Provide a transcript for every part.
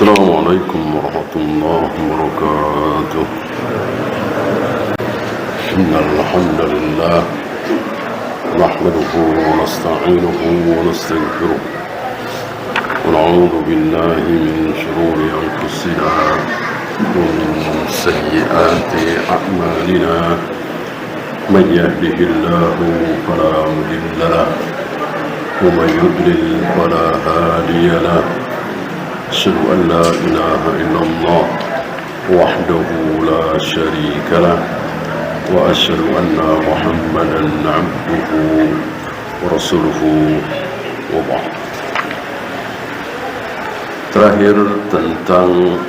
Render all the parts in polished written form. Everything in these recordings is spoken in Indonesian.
السلام عليكم ورحمة الله وبركاته. إن الحمد لله نحمده ونستعينه ونستغفره ونعوذ بالله من شرور أنفسنا ومن سيئات أعمالنا. من يهده الله فلا مضل له ومن يضلل فلا هادي له. أشهد أن لا إله إلا الله وحده لا شريك له وأشهد أن محمدا عبده ورسوله وبعد. Terakhir tentang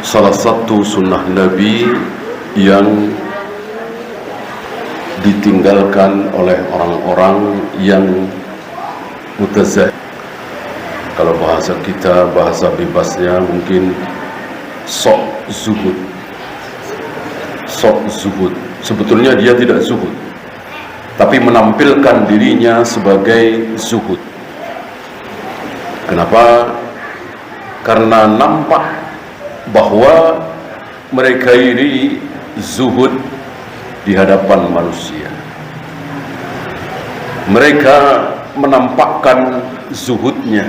salah satu sunnah Nabi yang ditinggalkan oleh orang-orang yang mutazahid. Kalau bahasa kita, bahasa bebasnya mungkin sok zuhud. Sok zuhud. Sebetulnya dia tidak zuhud, tapi menampilkan dirinya sebagai zuhud. Kenapa? Karena nampak bahwa mereka ini zuhud di hadapan manusia. Mereka menampakkan zuhudnya,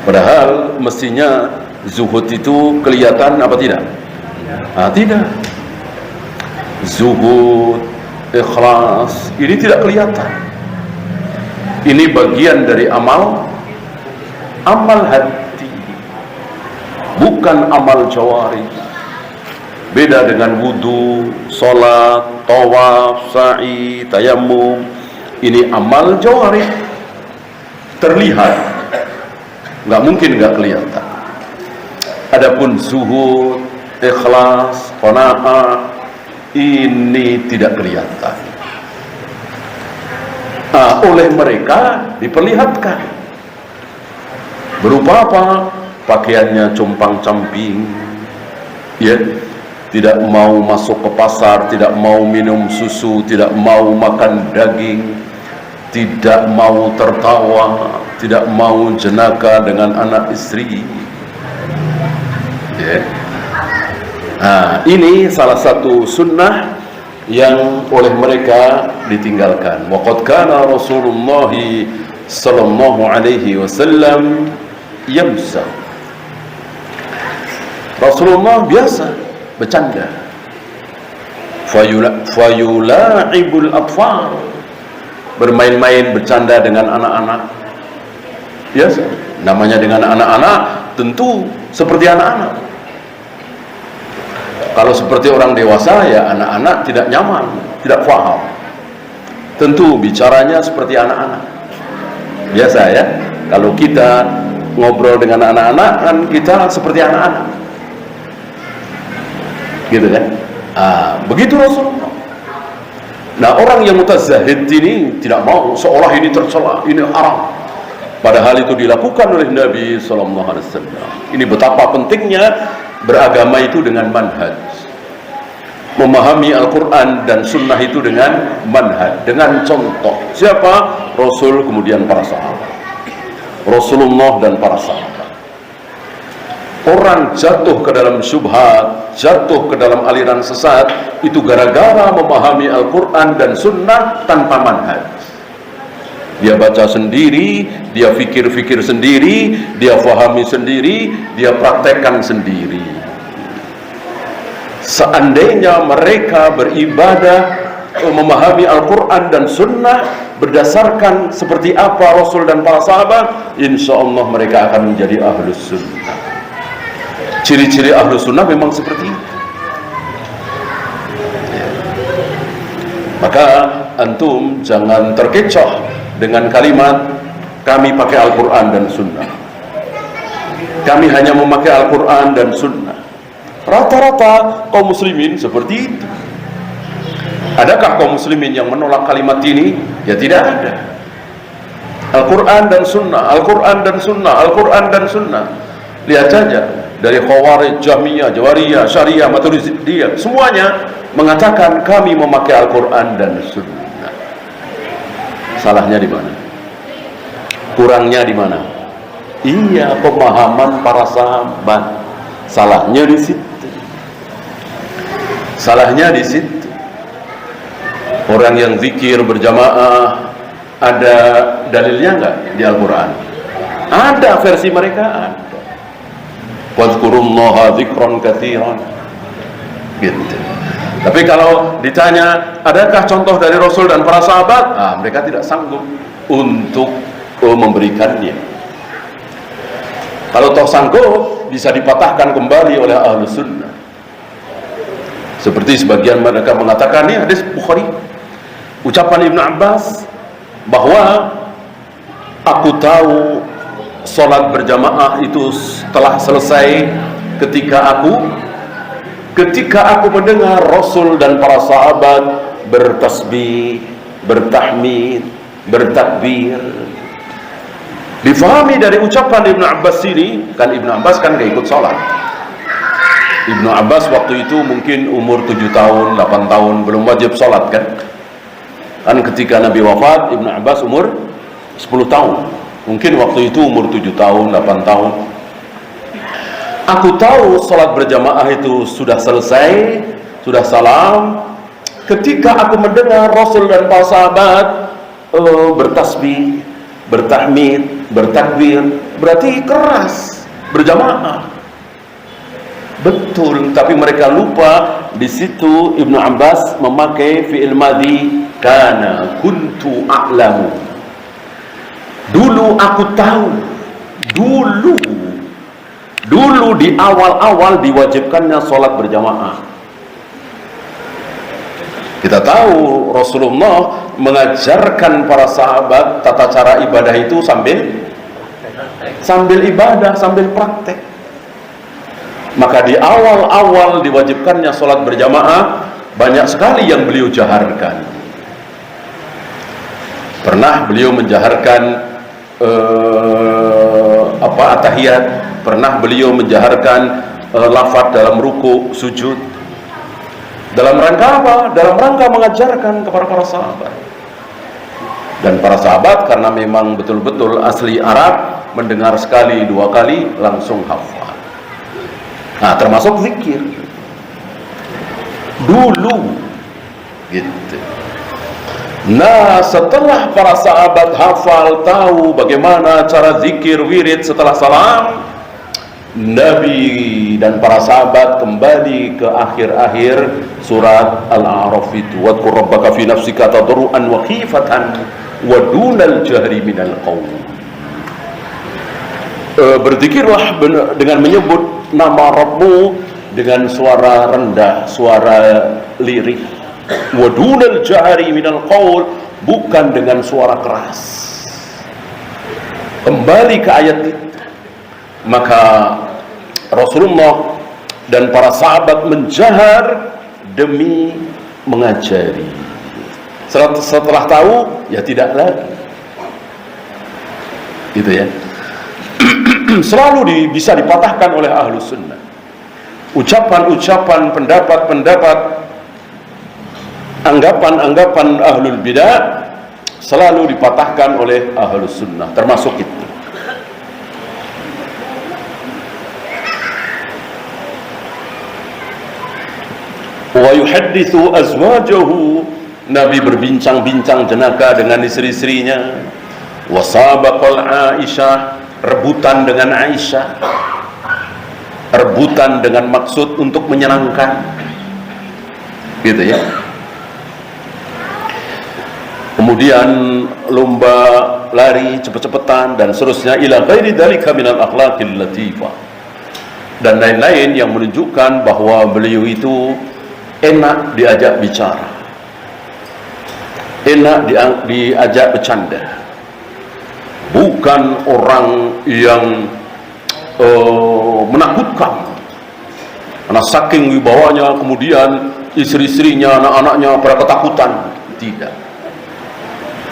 padahal mestinya zuhud itu kelihatan apa tidak? Tidak. Zuhud, ikhlas ini tidak kelihatan. Ini bagian dari amal hati, bukan amal jawari. Beda dengan wudu, sholat, tawaf, sa'i, tayammum. Ini amal jawari, terlihat, nggak mungkin nggak kelihatan. Adapun zuhud, ikhlas, qanaah, ini tidak kelihatan. Oleh mereka diperlihatkan. Berupa apa? Pakaiannya compang-camping, ya, tidak mau masuk ke pasar, tidak mau minum susu, tidak mau makan daging, tidak mau tertawa, tidak mau jenaka dengan anak istri. Ini salah satu sunnah yang oleh mereka ditinggalkan. Wa qad kana Rasulullah sallallahu alaihi wasallam yamzah. Rasulullah biasa bercanda. Fayula'ibul atfal, bermain-main bercanda dengan anak-anak. Biasa. Namanya dengan anak-anak tentu seperti anak-anak. Kalau seperti orang dewasa ya anak-anak tidak nyaman, tidak paham. Tentu bicaranya seperti anak-anak. Biasa ya. Kalau kita ngobrol dengan anak-anak kan kita seperti anak-anak, gitu kan? Begitu Rasulullah. Nah, orang yang mutazahid ini tidak mau, seolah ini tercela, ini haram. Padahal itu dilakukan oleh Nabi sallallahu alaihi wasallam. Ini betapa pentingnya beragama itu dengan manhaj. Memahami Al-Quran dan Sunnah itu dengan manhaj, dengan contoh. Siapa? Rasul, kemudian para sahabat. Rasulullah dan para sahabat. Orang jatuh ke dalam syubhat, jatuh ke dalam aliran sesat, itu gara-gara memahami Al-Quran dan Sunnah tanpa manhaj. Dia baca sendiri, dia fikir-fikir sendiri, dia fahami sendiri, dia praktekkan sendiri. Seandainya mereka beribadah memahami Al-Quran dan Sunnah berdasarkan seperti apa Rasul dan para sahabat, insya Allah mereka akan menjadi ahlus sunnah. Ciri-ciri ahlus sunnah memang seperti itu. Maka antum jangan terkecoh dengan kalimat kami pakai Al-Quran dan Sunnah. Kami hanya memakai Al-Quran dan Sunnah. Rata-rata kaum muslimin seperti itu. Adakah kaum muslimin yang menolak kalimat ini? Ya tidak ada. Al-Quran dan Sunnah, Al-Quran dan Sunnah, Al-Quran dan Sunnah. Lihat saja dari Khawarij, Jahmiyah, Jawariyah, Syariah, Maturidiyah, semuanya mengatakan kami memakai Al-Quran dan Sunnah. Salahnya di mana? Kurangnya di mana? Iya, pemahaman para sahabat. Salahnya di situ. Salahnya di situ. Orang yang zikir berjamaah, ada dalilnya enggak di Al-Quran? Ada, versi mereka ada. Wadhkurullaha dzikran katsiran. Gitu. Tapi kalau ditanya, adakah contoh dari Rasul dan para sahabat? Mereka tidak sanggup untuk memberikannya. Kalau toh sanggup, bisa dipatahkan kembali oleh ahlu sunnah. Seperti sebagian mereka mengatakan, ini hadis Bukhari, ucapan Ibnu Abbas, bahwa aku tahu sholat berjamaah itu telah selesai ketika aku mendengar Rasul dan para sahabat bertasbih, bertahmid, bertakbir. Difahami dari ucapan Ibnu Abbas ini, kan Ibnu Abbas kan gak ikut sholat. Ibnu Abbas waktu itu mungkin umur 7 tahun, 8 tahun, belum wajib sholat kan. Kan ketika Nabi wafat, Ibnu Abbas umur 10 tahun. Mungkin waktu itu umur 7 tahun, 8 tahun. Aku tahu sholat berjamaah itu sudah selesai, sudah salam, ketika aku mendengar Rasul dan para sahabat bertasbih, bertahmid, bertakbir. Berarti keras berjamaah. Betul, tapi mereka lupa di situ Ibnu Abbas memakai fi'il madhi, kana kuntu a'lamu. Dulu aku tahu. Dulu di awal-awal diwajibkannya sholat berjamaah. Kita tahu Rasulullah mengajarkan para sahabat tata cara ibadah itu sambil ibadah, sambil praktek. Maka di awal-awal diwajibkannya sholat berjamaah, banyak sekali yang beliau jaharkan. Pernah beliau menjaharkan atahiyat, pernah beliau menjaharkan lafaz dalam ruku, sujud. Dalam rangka apa? Dalam rangka mengajarkan kepada para sahabat. Dan para sahabat karena memang betul-betul asli Arab, mendengar sekali, 2 kali langsung hafal. Nah, termasuk zikir. Dulu gitu. Nah, setelah para sahabat hafal, tahu bagaimana cara zikir wirid setelah salam, Nabi dan para sahabat kembali ke akhir-akhir surat Al-A'raf itu, wadhkur rabbaka fi nafsika tadarruan wa khifatan wa dunal jahri minal qaul. Berzikirlah dengan menyebut nama Rabbmu dengan suara rendah, suara lirih, wa dunal jahri minal qaul, bukan dengan suara keras. Kembali ke ayat itu. Maka Rasulullah dan para sahabat menjahar demi mengajari. Setelah tahu, ya tidak lagi. Gitu ya. Selalu bisa dipatahkan oleh ahlu sunnah. Ucapan-ucapan, pendapat-pendapat, anggapan-anggapan ahlul bidah selalu dipatahkan oleh ahlu sunnah, termasuk itu. Wa yuhaddithu azwajahu, Nabi berbincang-bincang jenaka dengan istri-istrinya. Wa sabaqal Aisyah, rebutan dengan Aisyah, rebutan dengan maksud untuk menyenangkan, gitu ya. Kemudian lomba lari cepet-cepetan dan seterusnya, ila ghairi dzalika minal akhlaqil latifah, dan lain-lain yang menunjukkan bahwa beliau itu enak diajak bicara, enak diajak bercanda, bukan orang yang menakutkan. Karena saking wibawanya kemudian istri-istrinya, anak-anaknya pada ketakutan.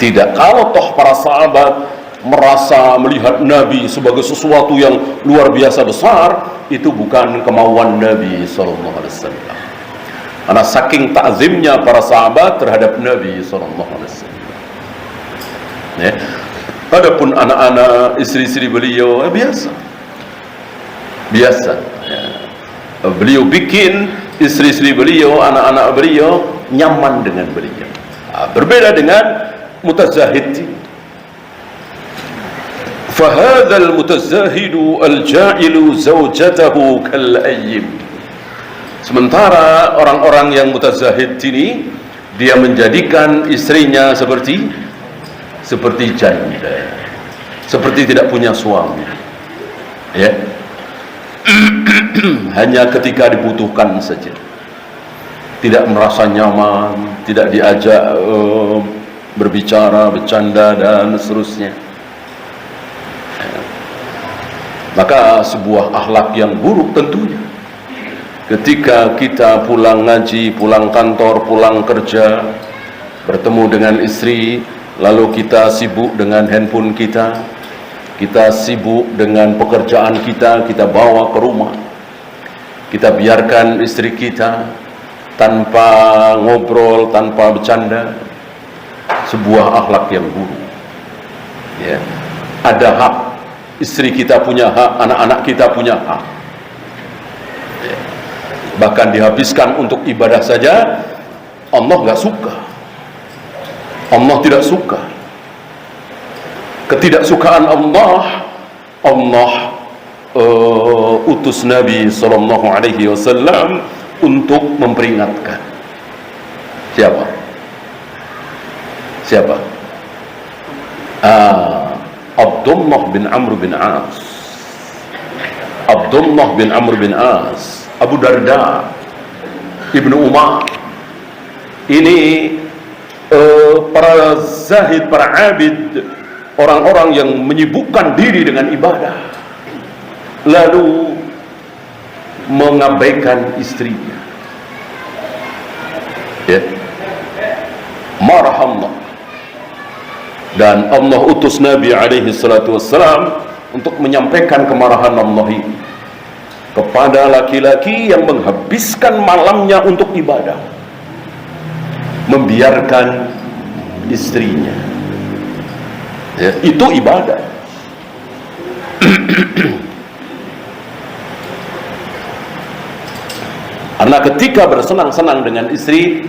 Tidak. Kalau toh para sahabat merasa melihat Nabi sebagai sesuatu yang luar biasa besar, itu bukan kemauan Nabi sallallahu alaihi wasallam. Karena saking takzimnya para sahabat terhadap Nabi sallallahu alaihi wasallam. Ya. Adapun anak-anak, istri-istri beliau biasa ya. Beliau bikin istri-istri beliau, anak-anak beliau nyaman dengan beliau. Berbeda dengan mutazahid. Fahadzal mutazahidu al-ja'ilu zawjatahu kal-ayyim. Sementara orang-orang yang mutazahid ini, dia menjadikan istrinya seperti janda, seperti tidak punya suami, ya. Hanya ketika dibutuhkan saja, tidak merasa nyaman, tidak diajak berbicara, bercanda dan seterusnya. Maka sebuah akhlak yang buruk tentunya ketika kita pulang ngaji, pulang kantor, pulang kerja, bertemu dengan istri, lalu kita sibuk dengan handphone kita sibuk dengan pekerjaan kita bawa ke rumah, kita biarkan istri kita tanpa ngobrol, tanpa bercanda. Sebuah akhlak yang buruk, ya. Ada hak, istri kita punya hak, anak-anak kita punya hak, ya. Bahkan dihabiskan untuk ibadah saja, Allah nggak suka, Allah tidak suka. Ketidaksukaan Allah utus Nabi sallallahu alaihi wasallam untuk memperingatkan. Siapa? Abdullah bin Amr bin As. Abdullah bin Amr bin As, Abu Darda, Ibnu Umar. Ini para zahid, para abid, orang-orang yang menyibukkan diri dengan ibadah, lalu mengabaikan istrinya, ya. Marah Allah, dan Allah utus Nabi alaihi salatu wassalam untuk menyampaikan kemarahan Allah ini kepada laki-laki yang menghabiskan malamnya untuk ibadah, membiarkan istrinya, ya, itu ibadah. Karena ketika bersenang-senang dengan istri,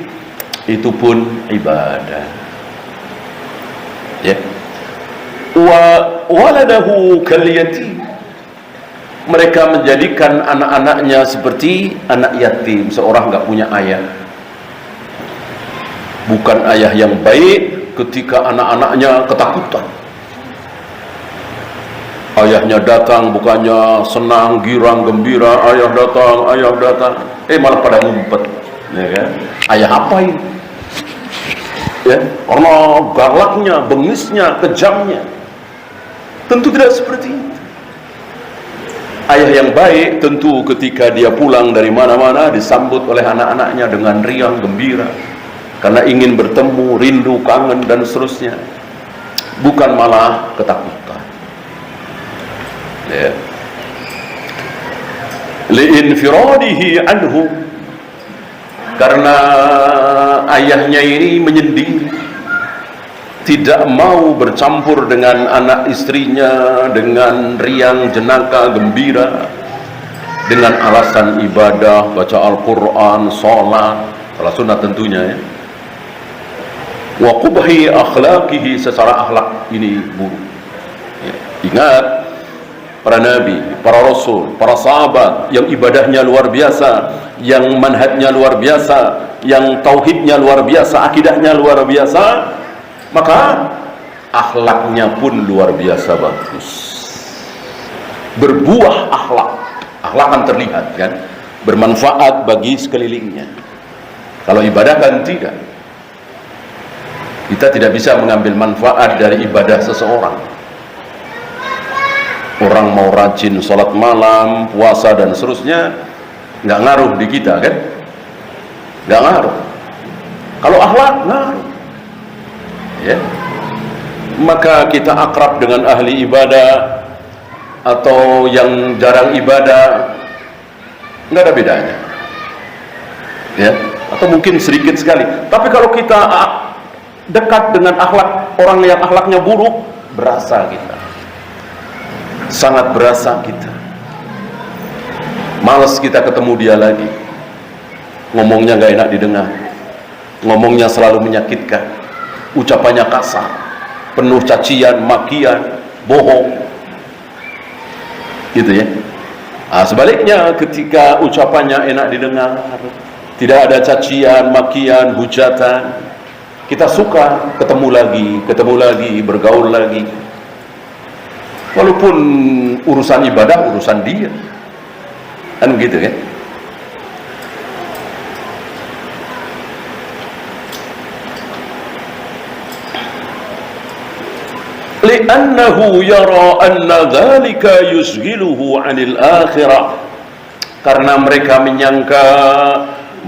itu pun ibadah, ya. Wa waladahu kal yatim. Mereka menjadikan anak-anaknya seperti anak yatim, seorang nggak punya ayah. Bukan ayah yang baik ketika anak-anaknya ketakutan. Ayahnya datang bukannya senang, girang, gembira, ayah datang, malah pada ngumpet, ya kan? Ayah apa ini? Ya, karena galaknya, bengisnya, kejamnya. Tentu tidak seperti itu. Ayah yang baik tentu ketika dia pulang dari mana-mana disambut oleh anak-anaknya dengan riang gembira, karena ingin bertemu, rindu, kangen dan seterusnya, bukan malah ketakutan, ya. Li'infiradihi anhu, karena ayahnya ini menyendiri, tidak mau bercampur dengan anak istrinya dengan riang, jenaka, gembira, dengan alasan ibadah, baca Al-Quran, sholat, salat sunat tentunya, ya. Wa qubhi akhlaqihi, secara akhlak ini buruk, ya. Ingat, para nabi, para rasul, para sahabat yang ibadahnya luar biasa, yang manhajnya luar biasa, yang tauhidnya luar biasa, akidahnya luar biasa, maka akhlaknya pun luar biasa bagus. Berbuah akhlak kan terlihat, kan, bermanfaat bagi sekelilingnya. Kalau ibadah kan tidak. Kita tidak bisa mengambil manfaat dari ibadah seseorang. Orang mau rajin sholat malam, puasa dan seterusnya, nggak ngaruh di kita, kan? Nggak ngaruh. Kalau akhlak ngaruh, ya. Maka kita akrab dengan ahli ibadah atau yang jarang ibadah, nggak ada bedanya, ya. Atau mungkin sedikit sekali. Tapi kalau kita dekat dengan akhlak orang yang akhlaknya buruk, berasa kita, sangat berasa kita. Males kita ketemu dia lagi. Ngomongnya nggak enak didengar, ngomongnya selalu menyakitkan, ucapannya kasar, penuh cacian, makian, bohong, gitu ya. Sebaliknya ketika ucapannya enak didengar, tidak ada cacian, makian, hujatan, kita suka ketemu lagi, bergaul lagi. Walaupun urusan ibadah, urusan dia, kan gitu kan. Li'annahu yara anna dhalika yusghiluhu 'anil akhirah, karena mereka menyangka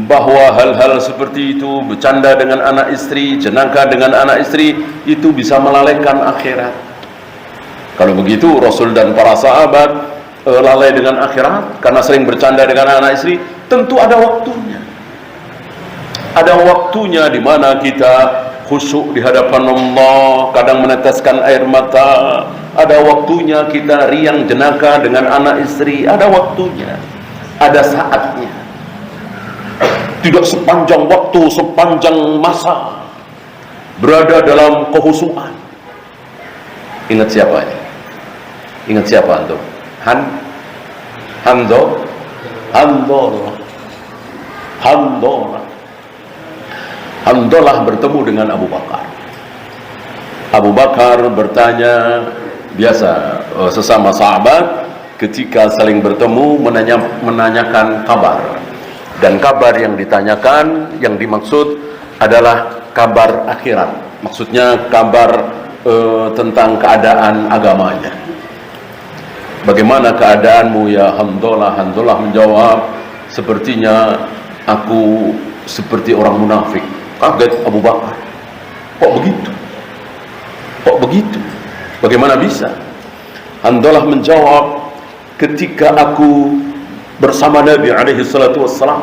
bahwa hal-hal seperti itu, bercanda dengan anak istri, jenaka dengan anak istri, itu bisa melalaikan akhirat. Kalau begitu Rasul dan para sahabat lalai dengan akhirat karena sering bercanda dengan anak istri. Tentu ada waktunya. Ada waktunya di mana kita khusyuk di hadapan Allah, kadang meneteskan air mata. Ada waktunya kita riang jenaka dengan anak istri. Ada waktunya, ada saatnya. Tidak sepanjang waktu, sepanjang masa berada dalam kehusuan. Ingat siapa ini? Ingat siapa antum? Handolah bertemu dengan Abu Bakar. Abu Bakar bertanya, biasa sesama sahabat ketika saling bertemu menanyakan kabar. Dan kabar yang ditanyakan, yang dimaksud adalah kabar akhirat. Maksudnya kabar tentang keadaan agamanya. Bagaimana keadaanmu ya Handolah? Handolah menjawab, sepertinya aku seperti orang munafik. Kaget Abu Bakar. Kok begitu? Kok begitu? Bagaimana bisa? Handolah menjawab, ketika aku bersama Nabi alaihi salatu wassalam,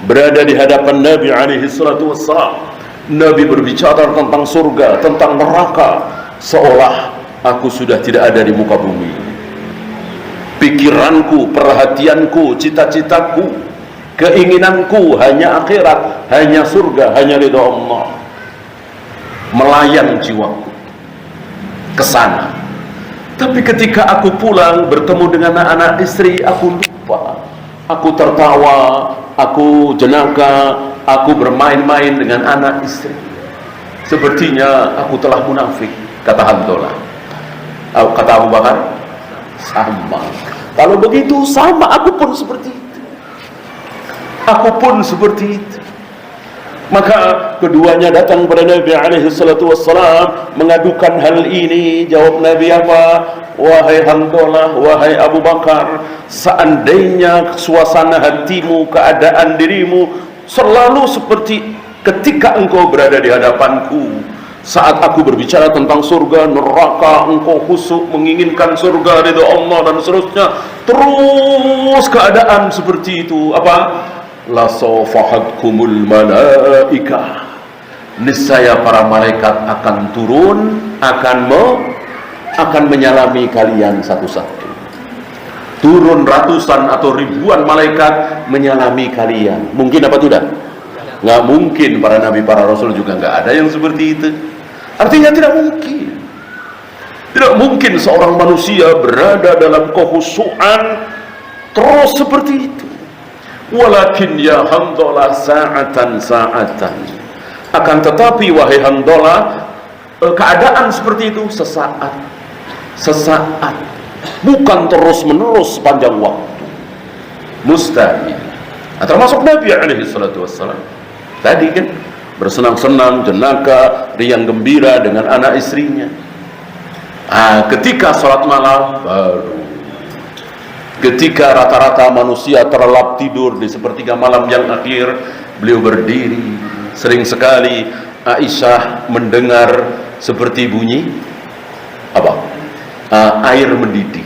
berada di hadapan Nabi alaihi salatu wassalam, Nabi berbicara tentang surga, tentang neraka, seolah aku sudah tidak ada di muka bumi. Pikiranku, perhatianku, cita-citaku, keinginanku hanya akhirat, hanya surga, hanya ridha Allah. Melayang jiwaku ke sana. Tapi ketika aku pulang bertemu dengan anak istri, aku lupa. Aku tertawa, aku jenaka, aku bermain-main dengan anak istri. Sepertinya aku telah munafik, kata Handolah. Kata Abu Bakar, sama. Kalau begitu sama, aku pun seperti itu. Aku pun seperti itu. Maka keduanya datang kepada Nabi alaihi salatu wassalam mengadukan hal ini. Jawab Nabi apa? Wahai Handolah, wahai Abu Bakar, seandainya suasana hatimu, keadaan dirimu selalu seperti ketika engkau berada di hadapanku, saat aku berbicara tentang surga, neraka, engkau khusyuk menginginkan surga, ridha Allah dan seterusnya, terus keadaan seperti itu, apa? La sawfahatkumul malaikah, niscaya para malaikat akan turun, akan menyalami kalian satu-satu. Turun ratusan atau ribuan malaikat menyalami kalian. Mungkin apa tidak? Nggak mungkin. Para nabi, para rasul juga nggak ada yang seperti itu. Artinya tidak mungkin. Tidak mungkin seorang manusia berada dalam kehusuan terus seperti itu. Walakin ya Handolah sa'atan. Akan tetapi wahai Handolah, keadaan seperti itu sesaat, bukan terus menerus sepanjang waktu. Mustahil. Nah, termasuk Nabi alaihi salatu wassalam tadi kan bersenang-senang, jenaka, riang gembira dengan anak istrinya. Ketika sholat malam baru, ketika rata-rata manusia terlelap tidur di sepertiga malam yang akhir, beliau berdiri. Sering sekali Aisyah mendengar seperti bunyi apa? Air mendidih,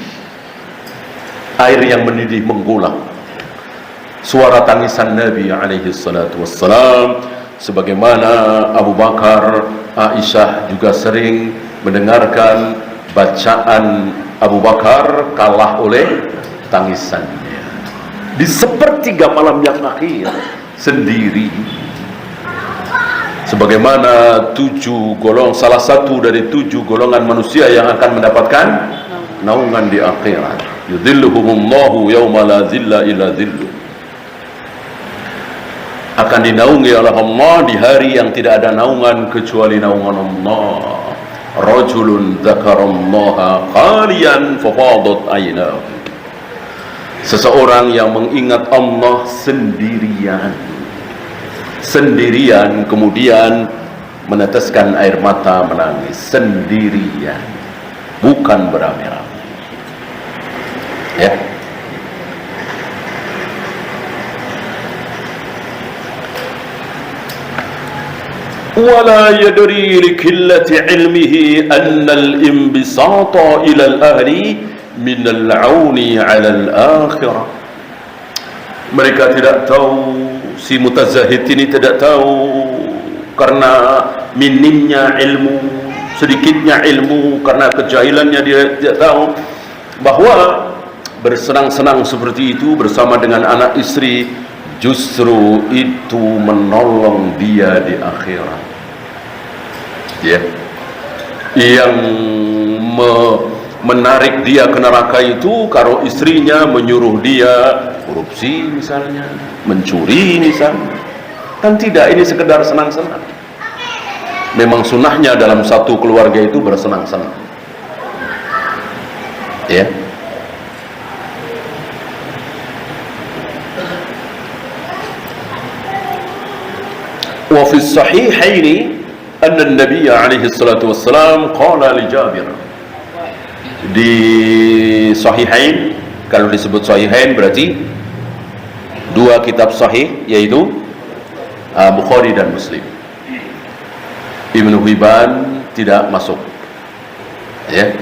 air yang mendidih mengulang, suara tangisan Nabi alaihi salatu wassalam. Sebagaimana Abu Bakar, Aisyah juga sering mendengarkan bacaan Abu Bakar kalah oleh tangisannya di sepertiga malam yang akhir sendiri. Sebagaimana salah satu dari 7 golongan manusia yang akan mendapatkan naungan di akhirat. Yudhilluhumullahu yawma la zilla illa dhilluh. Akan dinaungi oleh Allah di hari yang tidak ada naungan kecuali naungan Allah. Rajulun dzakarallaha khaliyan fafadat aynahu. Seseorang yang mengingat Allah sendirian kemudian meneteskan air mata menangis sendirian, bukan beramai-ramai. Ya. ولا يدري لقلة علمه أن الانبساط إلى الأهل من العون على الآخرة. Mereka tidak tahu, si mutazahid ini tidak tahu karena minimnya ilmu, sedikitnya ilmu, karena kejahilannya dia tidak tahu bahwa bersenang-senang seperti itu bersama dengan anak istri justru itu menolong dia di akhirat. Ya, yang menarik dia ke neraka itu kalau istrinya menyuruh dia korupsi misalnya, mencuri misalnya. Kan tidak, ini sekedar senang-senang. Memang sunnahnya dalam satu keluarga itu bersenang-senang. Ya. Wa fi sahihaini anna an-nabiy alaihi salatu wassalam qala li Jabir. Di sahihain, kalau disebut sahihain berarti 2 kitab sahih, yaitu Bukhari dan Muslim. Ibnu Hibban tidak masuk. Ya.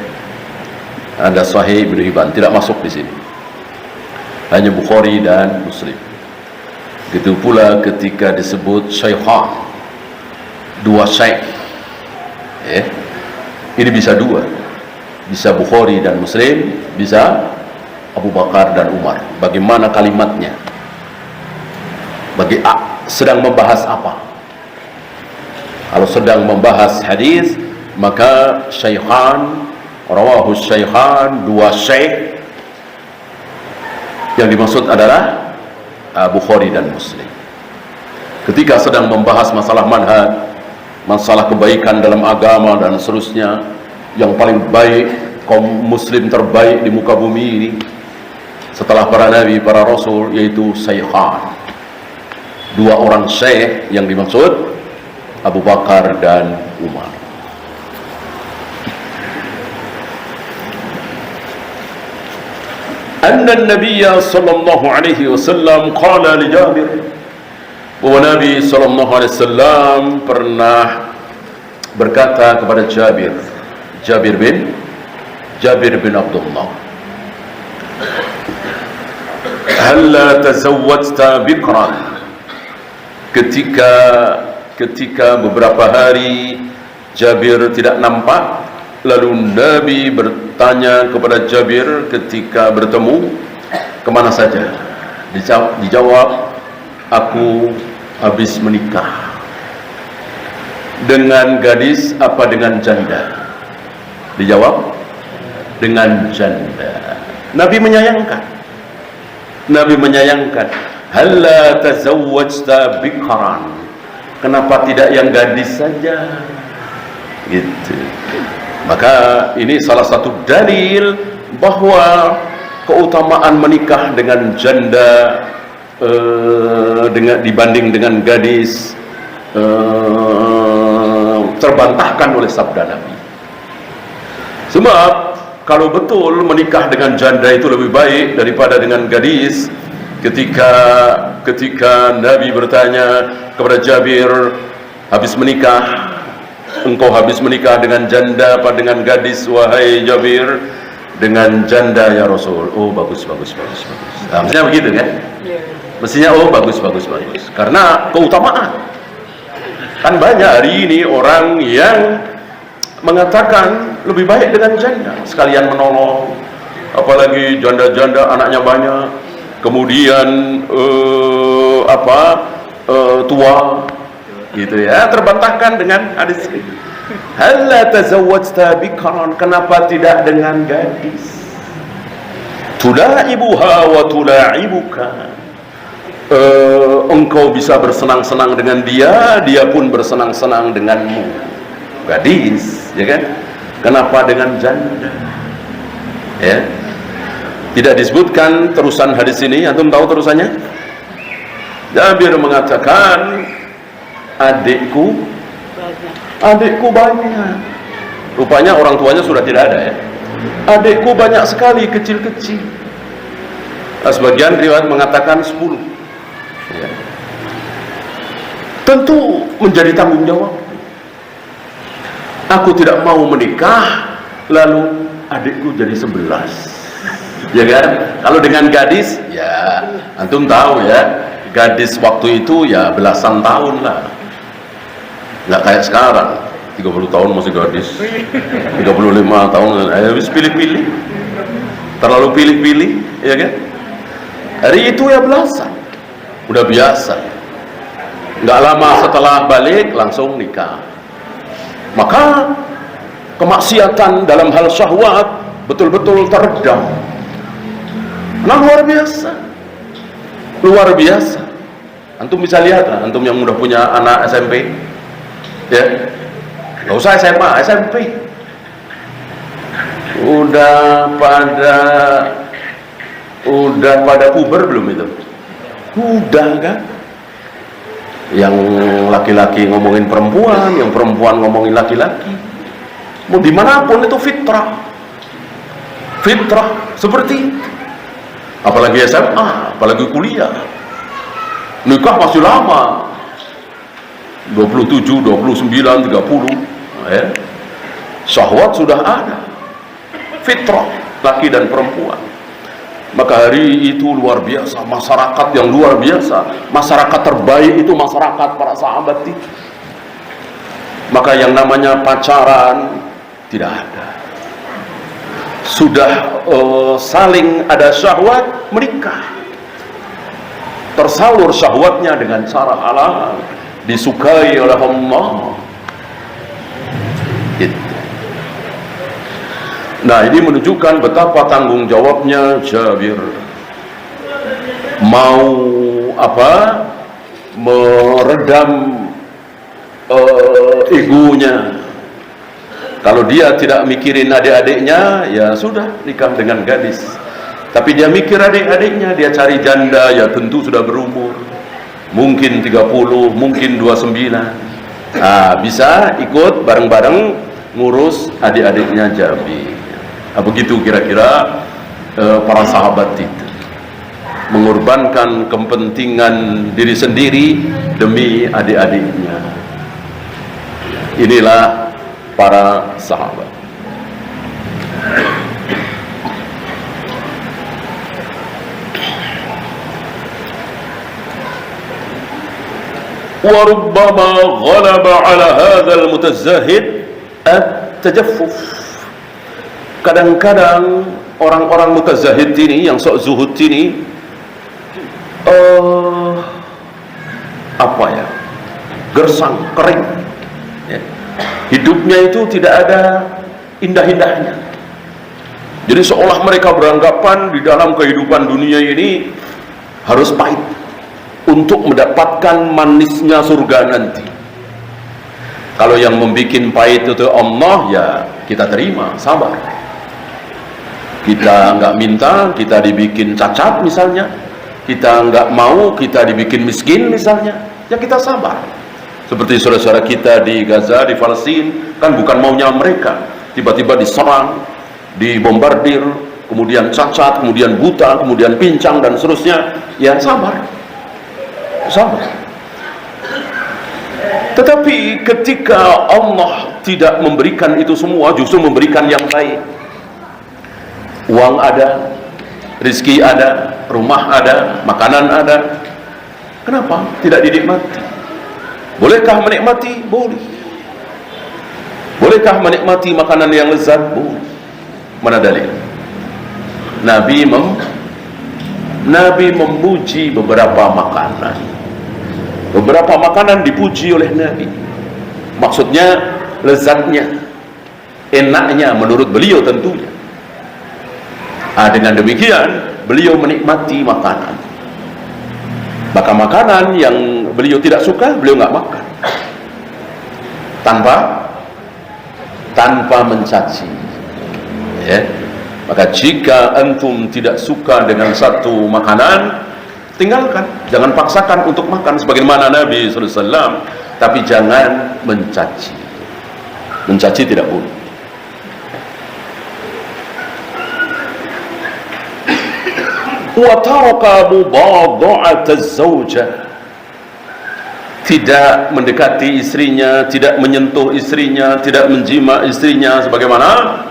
Ada sahih Ibnu Hibban tidak masuk di sini. Hanya Bukhari dan Muslim. Begitu pula ketika disebut syaikhan, 2 syaikh. Ya. Ini bisa 2. Bisa Bukhari dan Muslim, bisa Abu Bakar dan Umar. Bagaimana kalimatnya? Sedang membahas apa? Kalau sedang membahas hadis, maka syaikhan, rawahu syaikhan, 2 syaikh. Yang dimaksud adalah Bukhari dan Muslim. Ketika sedang membahas masalah manhaj, masalah kebaikan dalam agama dan seterusnya, yang paling baik, kaum muslim terbaik di muka bumi ini setelah para nabi, para rasul, yaitu syaikhan, 2 orang syekh yang dimaksud Abu Bakar dan Umar. Anna an-nabiy sallallahu alaihi wasallam qala li Jabir, bahwa Nabi sallallahu alaihi wasallam pernah berkata kepada Jabir bin Abdullah, halla tazawwajta bikran. Ketika beberapa hari Jabir tidak nampak, lalu Nabi bertanya kepada Jabir ketika bertemu, kemana saja? Dijawab, aku habis menikah. Dengan gadis apa dengan janda? Dijawab, dengan janda. Nabi menyayangkan. Halla tazawwajta bikran. Kenapa tidak yang gadis saja? Gitu. Maka ini salah satu dalil bahwa keutamaan menikah dengan janda dibanding dengan gadis terbantahkan oleh sabda Nabi. Sebab kalau betul menikah dengan janda itu lebih baik daripada dengan gadis, ketika Nabi bertanya kepada Jabir, engkau habis menikah dengan janda apa dengan gadis wahai Jabir? Dengan janda ya Rasul. Oh bagus. Nah, mestinya begitu kan? Mestinya bagus. Karena keutamaan. Kan banyak hari ini orang yang mengatakan lebih baik dengan janda, sekalian menolong, apalagi janda-janda anaknya banyak, kemudian tua gitu ya. Terbantahkan dengan hadis ini, halla tazawwajta bikran, kenapa tidak dengan gadis, tulaibuha wa tulaibuka, engkau bisa bersenang-senang dengan dia, dia pun bersenang-senang denganmu. Gadis, ya kan? Kenapa dengan janda? Ya. Tidak disebutkan terusan hadis ini. Antum tahu terusannya? Jabir mengatakan, adikku banyak. Rupanya orang tuanya sudah tidak ada ya. Adikku banyak sekali, kecil-kecil. Sebagian riwayat mengatakan 10 ya. Tentu menjadi tanggung jawab. Aku tidak mau menikah lalu adikku jadi 11, ya kan? Kalau dengan gadis, ya antum tahu ya, gadis waktu itu ya belasan tahun lah, nggak kayak sekarang 30 tahun masih gadis, 35 tahun habis pilih-pilih, terlalu pilih-pilih, ya kan? Hari itu ya belasan, udah biasa. Nggak lama setelah balik langsung nikah. Maka kemaksiatan dalam hal syahwat betul-betul teredam. Nah, luar biasa. Antum bisa lihat lah, antum yang udah punya anak SMP, ya, nggak usah SMA, SMP, udah pada puber belum itu? Udah kan? Yang laki-laki ngomongin perempuan, yang perempuan ngomongin laki-laki. Mau dimanapun itu fitrah seperti itu. Apalagi SMA, apalagi kuliah, nikah masih lama, 27, 29, 30 ya. Syahwat sudah ada, fitrah laki dan perempuan. Maka hari itu luar biasa, masyarakat yang luar biasa, masyarakat terbaik itu masyarakat para sahabat itu. Maka yang namanya pacaran tidak ada. Sudah saling ada syahwat, menikah, tersalur syahwatnya dengan cara halal, disukai oleh Allah gitu. Nah, ini menunjukkan betapa tanggung jawabnya Jabir. Mau meredam egonya. Kalau dia tidak mikirin adik-adiknya, ya sudah nikah dengan gadis. Tapi dia mikir adik-adiknya, dia cari janda, ya tentu sudah berumur. Mungkin 30, mungkin 29. Nah, bisa ikut bareng-bareng ngurus adik-adiknya Jabir. Nah, begitu kira-kira para sahabat itu mengorbankan kepentingan diri sendiri demi adik-adiknya. Inilah para sahabat. Wa rubbama ghalaba ala hadzal mutazahid at-tajaffuf. Kadang-kadang orang-orang mutazahid ini, yang sok zuhud ini, gersang, kering ya. Hidupnya itu tidak ada indah-indahnya. Jadi seolah mereka beranggapan di dalam kehidupan dunia ini harus pahit untuk mendapatkan manisnya surga nanti. Kalau yang membuat pahit itu Allah, ya kita terima, sabar. Kita nggak minta, kita dibikin cacat misalnya. Kita nggak mau, kita dibikin miskin misalnya. Ya kita sabar. Seperti saudara-saudara kita di Gaza, di Palestina, kan bukan maunya mereka. Tiba-tiba diserang, dibombardir, kemudian cacat, kemudian buta, kemudian pincang dan seterusnya. Ya sabar. Sabar. Tetapi ketika Allah tidak memberikan itu semua, justru memberikan yang baik. Uang ada, rezeki ada, rumah ada, makanan ada. Kenapa tidak dinikmati? Bolehkah menikmati? Boleh. Bolehkah menikmati makanan yang lezat? Boleh. Mana dalil? Nabi memuji beberapa makanan. Beberapa makanan dipuji oleh Nabi. Maksudnya lezatnya, enaknya menurut beliau tentunya. Dengan demikian beliau menikmati makanan. Maka makanan yang beliau tidak suka, beliau nggak makan. Tanpa mencaci. Ya. Maka jika antum tidak suka dengan satu makanan, tinggalkan. Jangan paksakan untuk makan sebagaimana Nabi SAW. Tapi jangan mencaci. Mencaci tidak boleh. Wa taraka mubadha'at az-zawjah, tidak mendekati istrinya, tidak menyentuh istrinya, tidak menjima istrinya, sebagaimana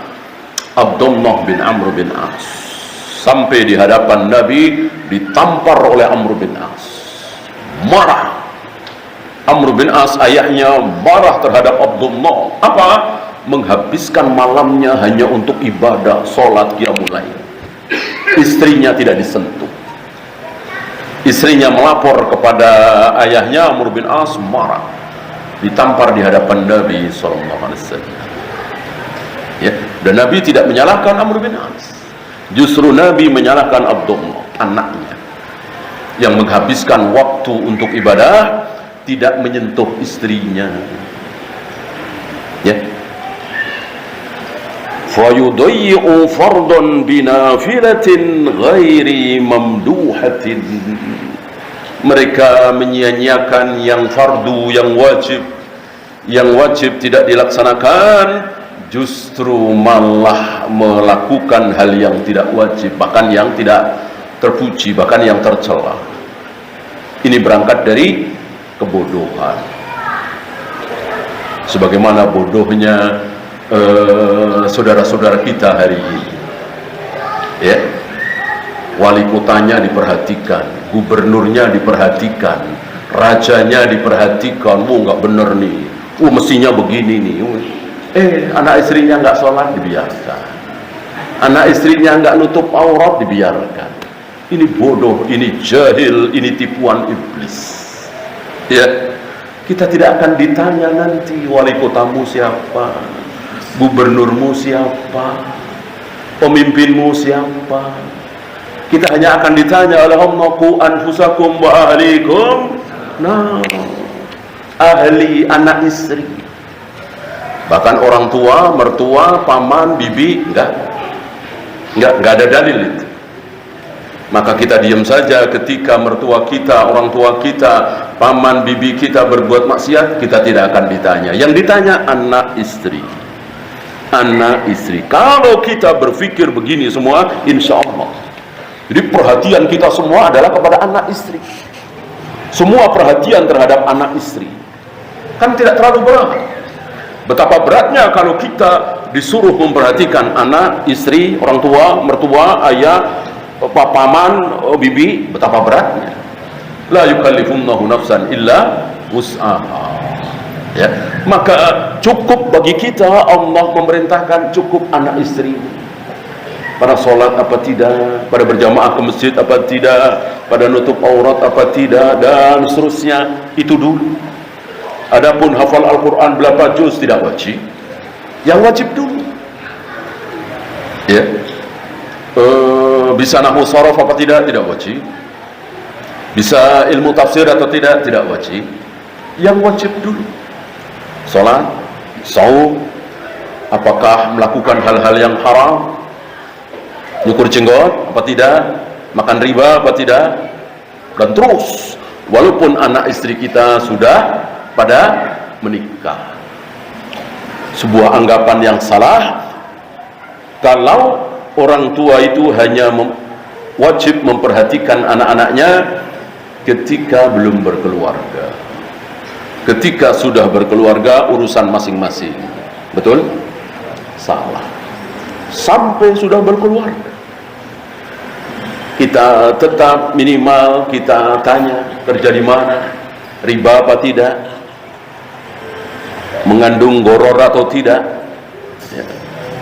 Abdullah bin Amr bin As sampai di hadapan Nabi ditampar oleh Amr bin As. Marah Amr bin As, ayahnya, marah terhadap Abdullah. Apa? Menghabiskan malamnya hanya untuk ibadah, sholat, qiyamul lail. Istrinya tidak disentuh. Istrinya melapor kepada ayahnya, Amr bin As, marah, ditampar di hadapan Nabi SAW. Ya, dan Nabi tidak menyalahkan Amr bin As. Justru Nabi menyalahkan Abdullah, anaknya, yang menghabiskan waktu untuk ibadah, tidak menyentuh istrinya. Ya. Fayudayyi'u fardun binafilatin ghairi mamduhatin. Mereka menyia-nyiakan yang fardu, yang wajib tidak dilaksanakan, justru malah melakukan hal yang tidak wajib, bahkan yang tidak terpuji, bahkan yang tercela. Ini berangkat dari kebodohan. Sebagaimana bodohnya saudara-saudara kita hari ini, ya, wali kotanya diperhatikan, gubernurnya diperhatikan, rajanya diperhatikan. Nggak bener nih, mestinya begini nih. Anak istrinya nggak sholat, dibiarkan. Anak istrinya nggak nutup aurat, dibiarkan. Ini bodoh, ini jahil, ini tipuan iblis. Ya, kita tidak akan ditanya nanti wali kotamu siapa, gubernurmu siapa, pemimpinmu siapa. Kita hanya akan ditanya oleh Allah, qu anfusakum wa ahlikum. Nah, ahli, anak istri. Bahkan orang tua, mertua, paman, bibi, enggak ada dalil itu. Maka kita diam saja ketika mertua kita, orang tua kita, paman, bibi kita berbuat maksiat, kita tidak akan ditanya. Yang ditanya anak istri. Anak istri. Kalau kita berpikir begini semua, insya Allah. Jadi perhatian kita semua adalah kepada anak istri. Semua perhatian terhadap anak istri. Kan tidak terlalu berat. Betapa beratnya kalau kita disuruh memperhatikan anak, istri, orang tua, mertua, ayah, paman, bibi. Betapa beratnya. La yukallifullahu nafsan illa wus'aha. Ya, maka cukup bagi kita, Allah memerintahkan cukup anak istri. Pada sholat apa tidak, pada berjamaah ke masjid apa tidak, pada nutup aurat apa tidak, dan seterusnya. Itu dulu. Adapun hafal Al-Quran berapa juz tidak wajib. Yang wajib dulu. Ya. Bisa nahwu sharaf apa tidak wajib. Bisa ilmu tafsir atau tidak wajib. Yang wajib dulu. Salat, saum, apakah melakukan hal-hal yang haram, nyukur jenggot apa tidak, makan riba apa tidak, dan terus walaupun anak istri kita sudah pada menikah. Sebuah anggapan yang salah kalau orang tua itu hanya wajib memperhatikan anak-anaknya ketika belum berkeluarga. Ketika sudah berkeluarga, urusan masing-masing. Betul? Salah. Sampai sudah berkeluarga, kita tetap minimal kita tanya kerja di mana, riba apa tidak, mengandung goror atau tidak, ya.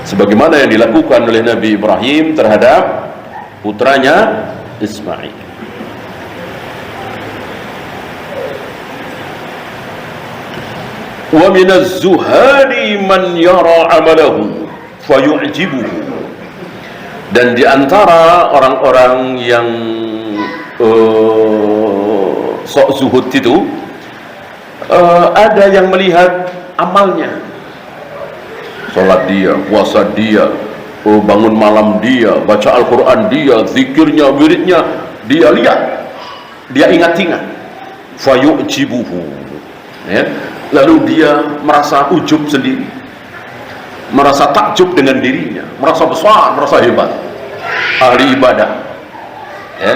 Sebagaimana yang dilakukan oleh Nabi Ibrahim terhadap putranya Ismail. Wa minaz zuhadi man yara amalahu fayu'jibuhu. Dan di antara orang-orang yang sok zuhud itu, ada yang melihat amalnya, sholat dia, puasa dia, bangun malam dia, baca Al-Quran dia, zikirnya, wiridnya, dia lihat, dia ingat-ingat. Fayu'jibuhu, ya. Lalu dia merasa ujub sendiri, merasa takjub dengan dirinya, merasa besar, merasa hebat, ahli ibadah, ya.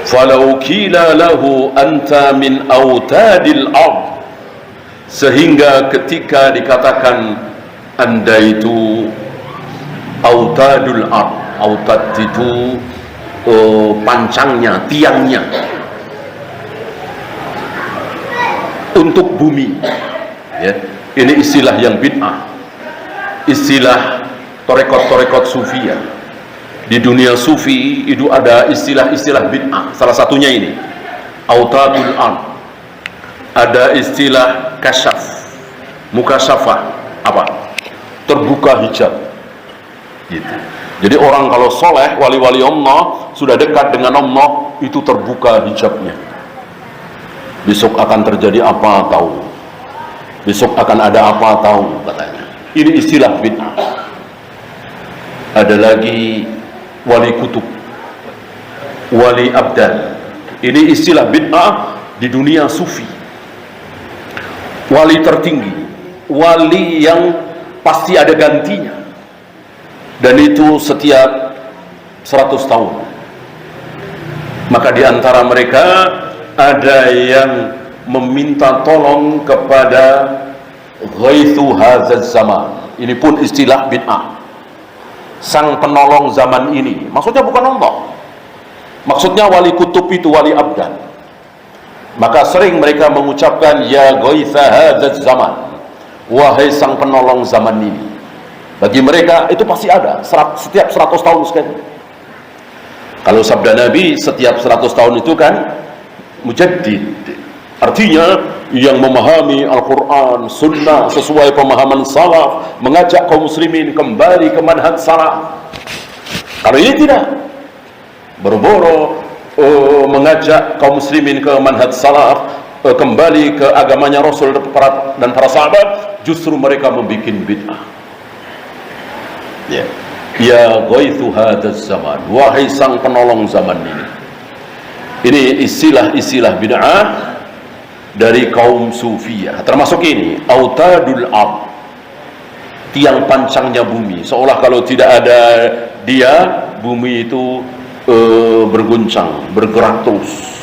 Falau kila lahu anta min autadil ard, sehingga ketika dikatakan anda itu autadul ard, autad itu pancangnya, tiangnya untuk bumi, ya. Ini istilah yang bid'ah, istilah torekot-torekot sufiyah. Di dunia sufi itu ada istilah-istilah bid'ah, salah satunya ini autadul ard. Ada istilah kasyaf, mukasyafah, apa? Terbuka hijab, gitu. Jadi orang kalau soleh, wali-wali Allah, sudah dekat dengan Allah, itu terbuka hijabnya. Besok akan terjadi apa tahu, besok akan ada apa tahu, katanya. Ini istilah bid'ah. Ada lagi wali kutub, wali abdal. Ini istilah bid'ah di dunia sufi. Wali tertinggi, wali yang pasti ada gantinya, dan itu setiap 100 tahun. Maka di antara mereka ada yang meminta tolong kepada ghaithu hadzal zaman. Ini pun istilah bid'ah, sang penolong zaman ini. Maksudnya bukan Allah, maksudnya wali kutub itu wali abdan. Maka sering mereka mengucapkan ya ghaitha hadzal zaman, wahai sang penolong zaman ini. Bagi mereka itu pasti ada setiap 100 tahun sekali. Kalau sabda Nabi setiap 100 tahun itu kan mujaddid, artinya yang memahami Al-Quran, Sunnah sesuai pemahaman salaf, mengajak kaum muslimin kembali ke manhaj salaf. Kalau ini tidak, boro-boro mengajak kaum muslimin ke manhaj salaf, kembali ke agamanya Rasul dan para sahabat, justru mereka membuat bid'ah. Ya, ya ghaithu hadzal zaman, wahai sang penolong zaman ini. Ini istilah-istilah bid'ah dari kaum sufiyah. Termasuk ini autadul ard, tiang pancangnya bumi, seolah kalau tidak ada dia, bumi itu berguncang, bergerak terus.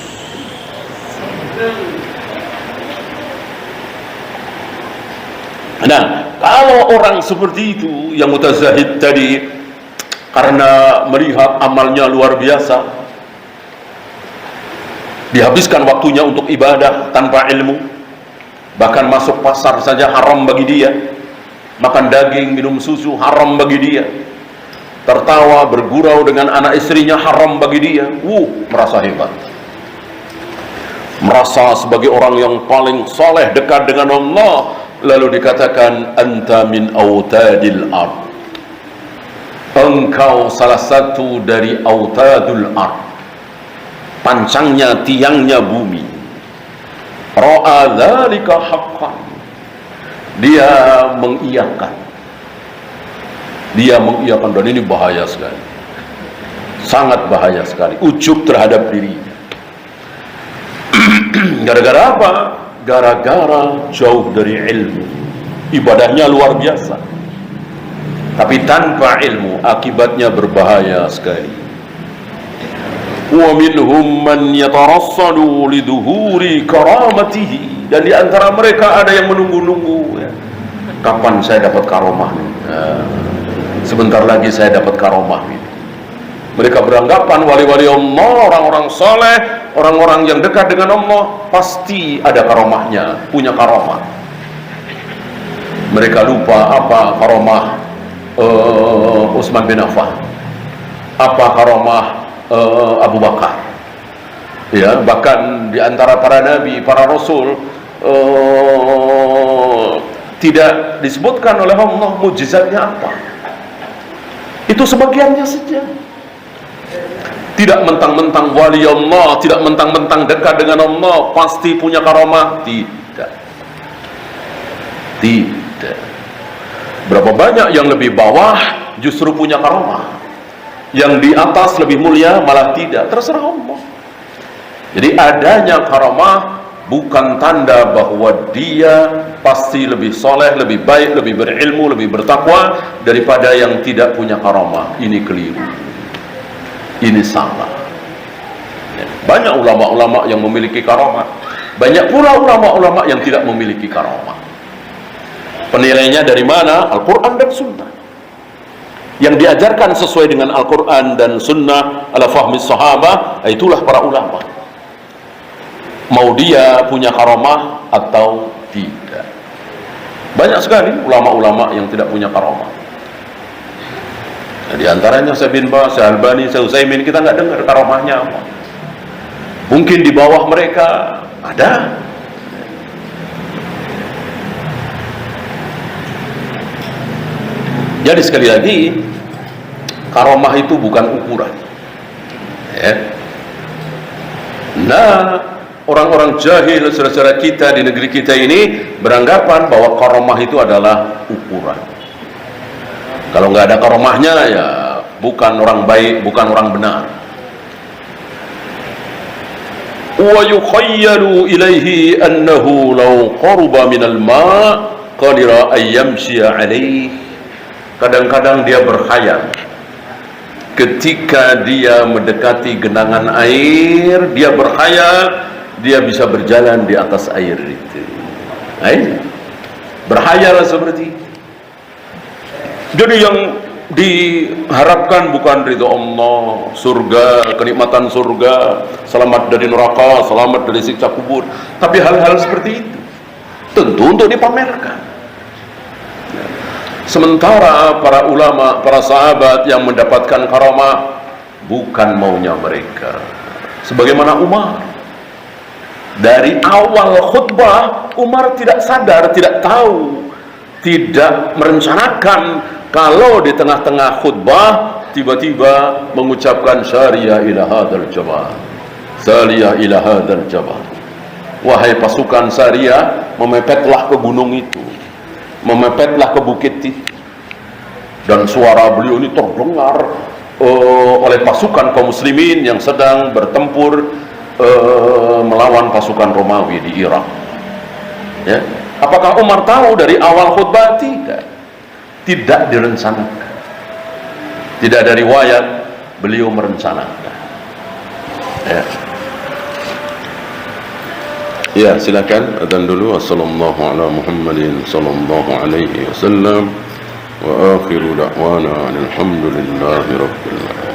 Nah, kalau orang seperti itu yang mutazahid tadi, karena melihat amalnya luar biasa, dihabiskan waktunya untuk ibadah tanpa ilmu, bahkan masuk pasar saja haram bagi dia, makan daging, minum susu haram bagi dia, tertawa bergurau dengan anak istrinya haram bagi dia, merasa hebat, merasa sebagai orang yang paling soleh, dekat dengan Allah. Lalu dikatakan anta min autadil ard, engkau salah satu dari autadul ard, pancangnya, tiangnya bumi. Ra'a dzalika haqqan, dia mengiyakan, dan ini bahaya sekali, sangat bahaya sekali, ujub terhadap dirinya. Gara-gara apa? Gara-gara jauh dari ilmu. Ibadahnya luar biasa, tapi tanpa ilmu akibatnya berbahaya sekali. Wa minhum man yatarassadu lidhuhuri karamatihi, dan di antara mereka ada yang menunggu-nunggu, ya, kapan saya dapat karomah nih? Sebentar lagi saya dapat karomah nih. Mereka beranggapan wali-wali Allah, orang-orang soleh, orang-orang yang dekat dengan Allah pasti ada karomahnya, punya karomah. Mereka lupa apa karomah Utsman bin Affan, apa karomah Abu Bakar. Ya, bahkan di antara para nabi, para rasul tidak disebutkan oleh Allah mujizatnya apa. Itu sebagiannya saja. Tidak mentang-mentang wali Allah, tidak mentang-mentang dekat dengan Allah pasti punya karomah. Tidak. Berapa banyak yang lebih bawah justru punya karomah, yang di atas lebih mulia malah tidak. Terserah Allah. Jadi adanya karomah bukan tanda bahwa dia pasti lebih soleh, lebih baik, lebih berilmu, lebih bertakwa daripada yang tidak punya karomah. Ini keliru, ini salah. Banyak ulama-ulama yang memiliki karomah, banyak pula ulama-ulama yang tidak memiliki karomah. Penilaiannya dari mana? Al-Quran dan Sunnah. Yang diajarkan sesuai dengan Al-Quran dan Sunnah ala fahmi sahabah, itulah para ulama. Mau dia punya karomah atau tidak. Banyak sekali ulama-ulama yang tidak punya karomah. Nah, di antaranya Syekh bin Baz, Syekh Albani, Syekh Utsaimin, kita nggak dengar karomahnya apa. Mungkin di bawah mereka ada. Jadi sekali lagi, karomah itu bukan ukuran. Ya. Nah, orang-orang jahil saudara-saudara kita di negeri kita ini beranggapan bahwa karomah itu adalah ukuran. Kalau nggak ada karomahnya ya bukan orang baik, bukan orang benar. Wa yukhayyalu ilaihi annahu law qaruba minal ma' qadira ay yamshiya alaihi. Kadang-kadang dia berkhayal ketika dia mendekati genangan air, dia berkhayal dia bisa berjalan di atas air itu. Berkhayal seperti itu. Jadi yang diharapkan bukan ridho Allah, surga, kenikmatan surga, selamat dari neraka, selamat dari siksa kubur, tapi hal-hal seperti itu tentu untuk dipamerkan. Sementara para ulama, para sahabat yang mendapatkan karamah bukan maunya mereka. Sebagaimana Umar, dari awal khutbah Umar tidak sadar, tidak tahu, tidak merencanakan kalau di tengah-tengah khutbah tiba-tiba mengucapkan syariah ila hadzal jabal, syariah ila hadzal jabal. Wahai pasukan Syariah, memepetlah ke gunung itu, memepetlah ke bukit itu. Dan suara beliau ini terdengar oleh pasukan kaum muslimin yang sedang bertempur melawan pasukan Romawi di Irak. Ya. Apakah Umar tahu dari awal khutbah? Tidak direncanakan. Tidak ada riwayat beliau merencanakan. Ya. Ya, silakan adzan dulu. Wassallallahu ala Muhammadin sallallahu alaihi wasallam wa akhiru da'wana alhamdulillahi rabbil alamin.